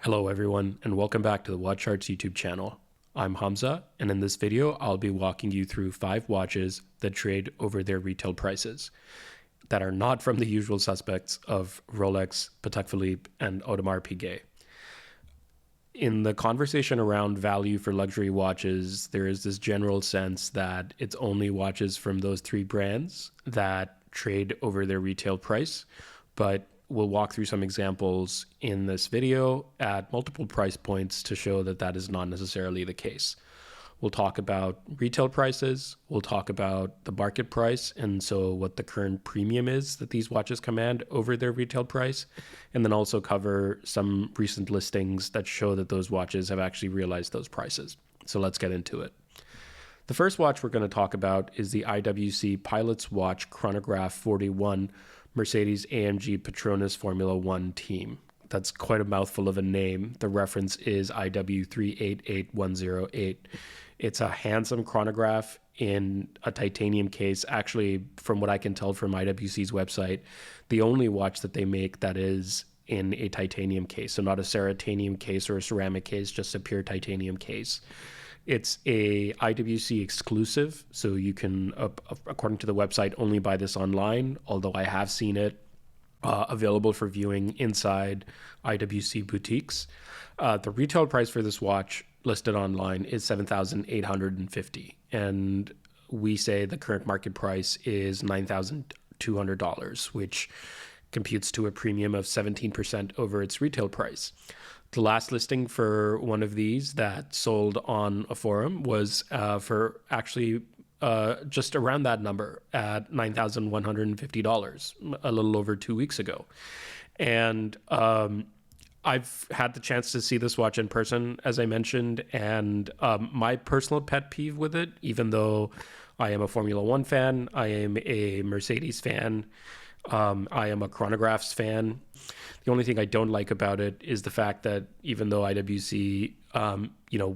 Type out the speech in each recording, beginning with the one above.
Hello everyone, and welcome back to the Watch Charts YouTube channel. I'm Hamza, and in this video, I'll be walking you through 5 watches that trade over their retail prices that are not from the usual suspects of Rolex, Patek Philippe, and Audemars Piguet. In the conversation around value for luxury watches, there is this general sense that it's only watches from those 3 brands that trade over their retail price, but we'll walk through some examples in this video at multiple price points to show that that is not necessarily the case. We'll talk about retail prices, we'll talk about the market price, and so what the current premium is that these watches command over their retail price, and then also cover some recent listings that show that those watches have actually realized those prices. So let's get into it. The first watch we're going to talk about is the IWC Pilot's Watch Chronograph 41 Mercedes-AMG Petronas Formula One team. That's quite a mouthful of a name. The reference is IW388108. It's a handsome chronograph in a titanium case. Actually, from what I can tell from IWC's website, the only watch that they make that is in a titanium case. So not a ceratanium case or a ceramic case, just a pure titanium case. It's a IWC exclusive, so you can, according to the website, only buy this online, although I have seen it available for viewing inside IWC boutiques. The retail price for this watch listed online is $7,850, and we say the current market price is $9,200, which computes to a premium of 17% over its retail price. The last listing for one of these that sold on a forum was for actually just around that number at $9,150, a little over 2 weeks ago. And I've had the chance to see this watch in person, as I mentioned, and my personal pet peeve with it, even though I am a Formula One fan, I am a Mercedes fan, I am a Chronographs fan. The only thing I don't like about it is the fact that even though IWC,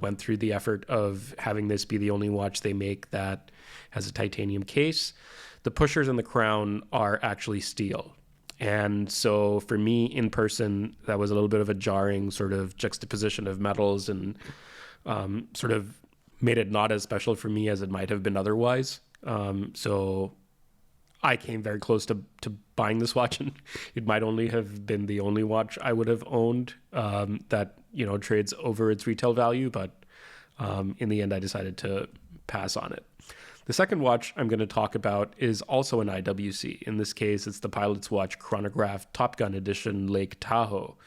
went through the effort of having this be the only watch they make that has a titanium case, the pushers and the crown are actually steel. And so for me in person, that was a little bit of a jarring sort of juxtaposition of metals and sort of made it not as special for me as it might have been otherwise. So I came very close to buying this watch, and it might only have been the only watch I would have owned that trades over its retail value. But in the end, I decided to pass on it. The second watch I'm going to talk about is also an IWC. In this case, it's the Pilot's Watch Chronograph Top Gun Edition Lake Tahoe.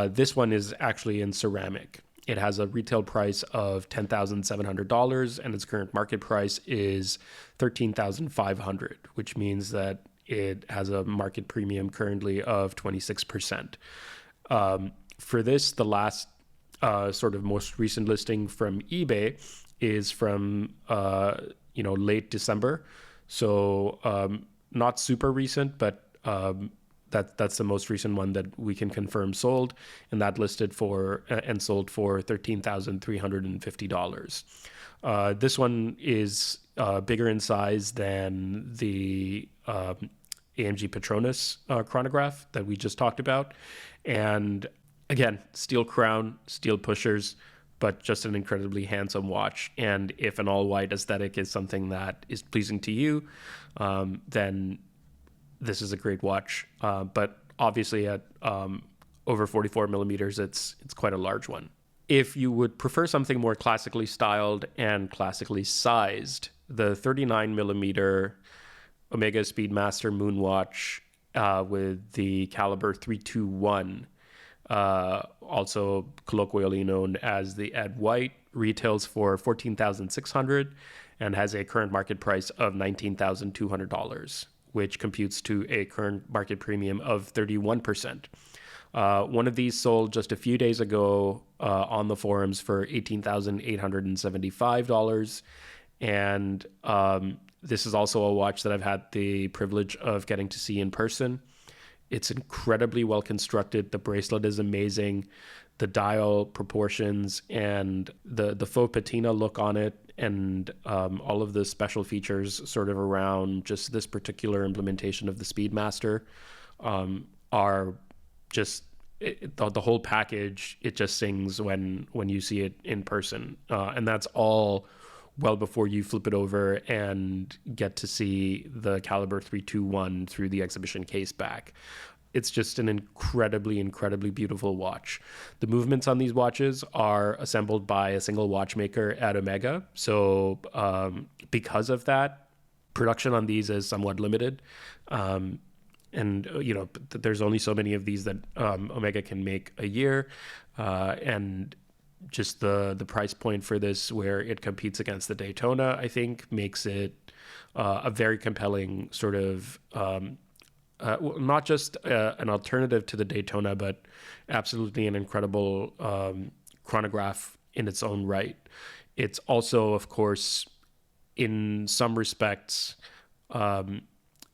This one is actually in ceramic. It has a retail price of $10,700, and its current market price is $13,500, which means that it has a market premium currently of 26%. For this, the last sort of most recent listing from eBay is from late December, so not super recent, but that's the most recent one that we can confirm sold, and that listed for and sold for $13,350. This one is bigger in size than the AMG Petronas chronograph that we just talked about, and again, steel crown, steel pushers, but just an incredibly handsome watch. And if an all-white aesthetic is something that is pleasing to you, then this is a great watch, but obviously at over 44 millimeters, it's quite a large one. If you would prefer something more classically styled and classically sized, the 39 millimeter Omega Speedmaster Moonwatch with the caliber 321, also colloquially known as the Ed White, retails for $14,600 and has a current market price of $19,200. which computes to a current market premium of 31%. One of these sold just a few days ago on the forums for $18,875. And this is also a watch that I've had the privilege of getting to see in person. It's incredibly well constructed. The bracelet is amazing. The dial proportions and the faux patina look on it, and all of the special features sort of around just this particular implementation of the Speedmaster are just the whole package, it just sings when you see it in person, and that's all well before you flip it over and get to see the caliber 321 through the exhibition case back. It's just an incredibly beautiful watch. The movements on these watches are assembled by a single watchmaker at Omega. So because of that, production on these is somewhat limited. And there's only so many of these that Omega can make a year. And just the price point for this, where it competes against the Daytona, I think makes it a very compelling sort of not just an alternative to the Daytona, but absolutely an incredible chronograph in its own right. It's also, of course, in some respects,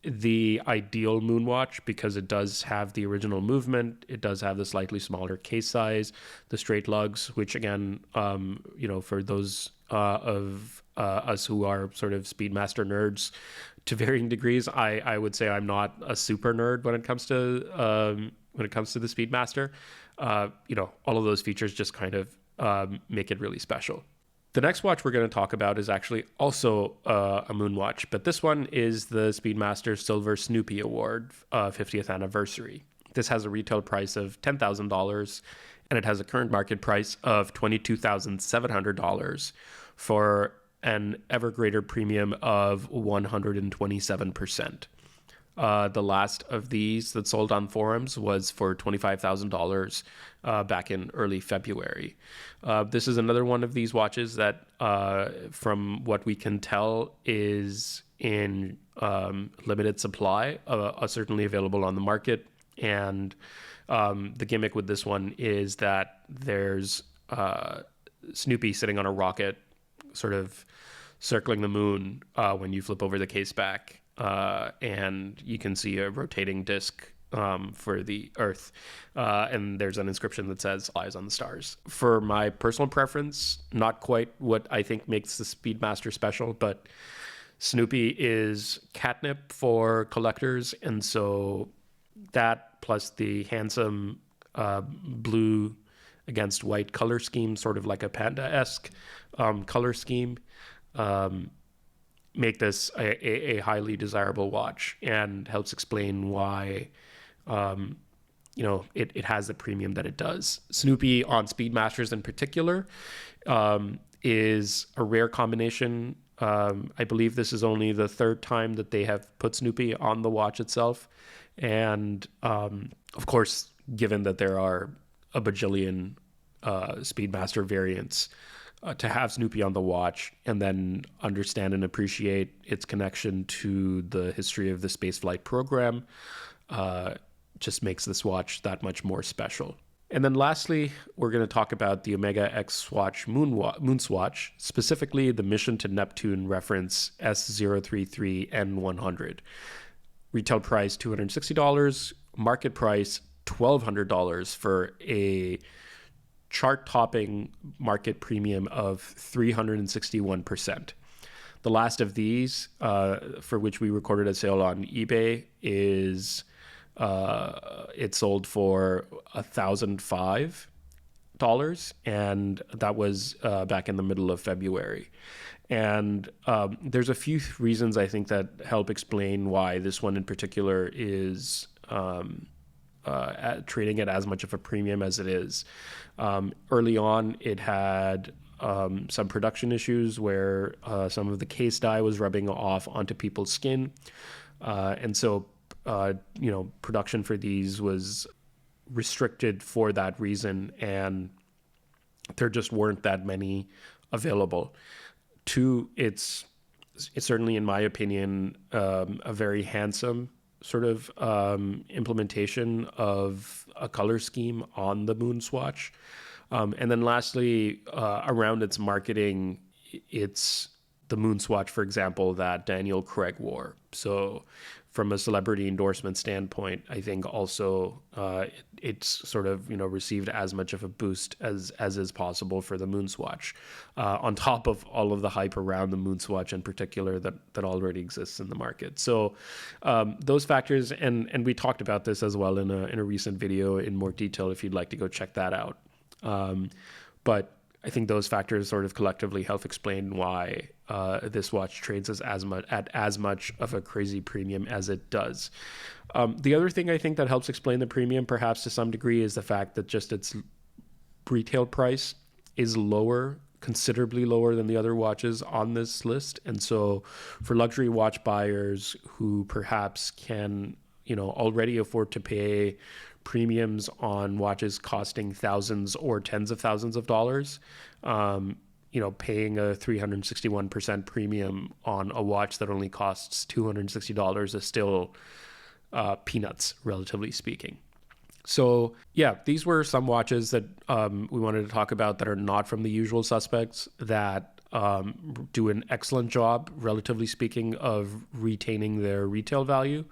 the ideal Moonwatch, because it does have the original movement, it does have the slightly smaller case size, the straight lugs, which again, for those of us who are sort of Speedmaster nerds to varying degrees, I would say I'm not a super nerd when it comes to the Speedmaster. All of those features just kind of make it really special. The next watch we're going to talk about is actually also a Moonwatch, but this one is the Speedmaster Silver Snoopy Award 50th anniversary. This has a retail price of $10,000, and it has a current market price of $22,700 for an ever greater premium of 127%. The last of these that sold on forums was for $25,000 back in early February. This is another one of these watches that, from what we can tell, is in limited supply, certainly available on the market. And the gimmick with this one is that there's Snoopy sitting on a rocket, sort of circling the moon when you flip over the case back. And you can see a rotating disc for the Earth. And there's an inscription that says "Eyes on the Stars." For my personal preference, not quite what I think makes the Speedmaster special, but Snoopy is catnip for collectors. And so that, plus the handsome blue against white color scheme, sort of like a panda-esque color scheme, make this a highly desirable watch, and helps explain why it has the premium that it does. Snoopy on Speedmasters in particular is a rare combination. I believe this is only the third time that they have put Snoopy on the watch itself. And of course, given that there are a bajillion Speedmaster variants, to have Snoopy on the watch and then understand and appreciate its connection to the history of the spaceflight program just makes this watch that much more special. And then lastly, we're going to talk about the Omega X Swatch MoonSwatch, specifically the Mission to Neptune reference S033N100. Retail price $260, market price $1,200 for a chart-topping market premium of 361%. The last of these, for which we recorded a sale on eBay, is it sold for $1,005, and that was back in the middle of February. And there's a few reasons I think that help explain why this one in particular is trading at as much of a premium as it is. Early on, it had some production issues where some of the case dye was rubbing off onto people's skin. And so, production for these was restricted for that reason, and there just weren't that many available. Two, it's certainly, in my opinion, a very handsome sort of implementation of a color scheme on the MoonSwatch. And then lastly, around its marketing, it's the MoonSwatch, for example, that Daniel Craig wore. So from a celebrity endorsement standpoint, I think also it's sort of, received as much of a boost as is possible for the MoonSwatch, on top of all of the hype around the MoonSwatch in particular that already exists in the market. So those factors, and we talked about this as well in a recent video in more detail if you'd like to go check that out. But I think those factors sort of collectively help explain why this watch trades at as much of a crazy premium as it does. The other thing I think that helps explain the premium, perhaps to some degree, is the fact that just its retail price is lower, considerably lower than the other watches on this list. And so for luxury watch buyers who perhaps can, already afford to pay premiums on watches costing thousands or tens of thousands of dollars, paying a 361% premium on a watch that only costs $260 is still peanuts, relatively speaking. So yeah, these were some watches that we wanted to talk about that are not from the usual suspects, that do an excellent job, relatively speaking, of retaining their retail value.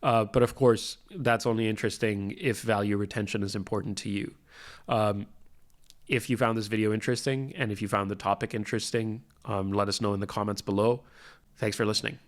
But of course, that's only interesting if value retention is important to you. If you found this video interesting, and if you found the topic interesting, let us know in the comments below. Thanks for listening.